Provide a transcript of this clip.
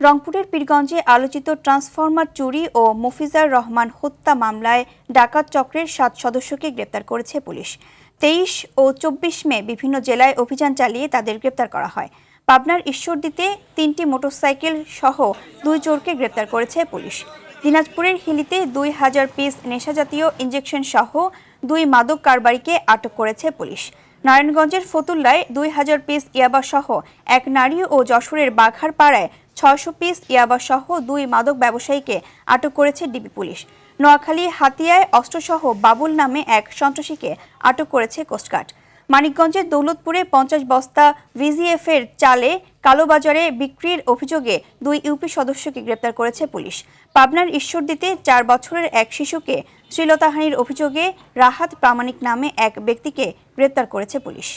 রংপুরের পীরগঞ্জে আলোচিত ট্রান্সফরমার চুরি ও মফিজার রহমান হত্যা মামলায় ডাকাত চক্রের 7 সদস্যকে গ্রেপ্তার করেছে পুলিশ। 23 ও 24 মে বিভিন্ন জেলায় অভিযান চালিয়ে তাদের গ্রেপ্তার করা হয়। পাবনার ঈশ্বরদীতে 3টি মোটরসাইকেল সহ 2 চোরকে গ্রেপ্তার করেছে পুলিশ। দিনাজপুরের হিলিতে 2000 পিস নেশাজাতীয় ইনজেকশন সহ 2 মাদক কারবারিকে আটক করেছে পুলিশ। নারায়ণগঞ্জের ফতুল্লায় 2000 পিস ইয়াবা সহ এক নারী ও যশোরের বাঘারপাড়ায় 600 পিস ইয়াবা সহ 2 মাদক ব্যবসায়ীকে আটক করেছে ডিবি পুলিশ। নোয়াখালী হাতিয়ায় অস্ত্রসহ বাবুল নামে এক সন্ত্রাসীকে আটক করেছে কোস্টগার্ড। মানিকগঞ্জের দৌলতপুরে 50 বস্তা ভিজিএফ এর চালে কালোবাজারে বিক্রির অভিযোগে 2 ইউপি সদস্যকে গ্রেপ্তার করেছে পুলিশ। পাবনার ঈশ্বরদীতে 4 বছরের এক শিশুকে শ্লীলতাহানির অভিযোগে রাহাত প্রামাণিক নামে এক ব্যক্তিকে গ্রেপ্তার করেছে পুলিশ।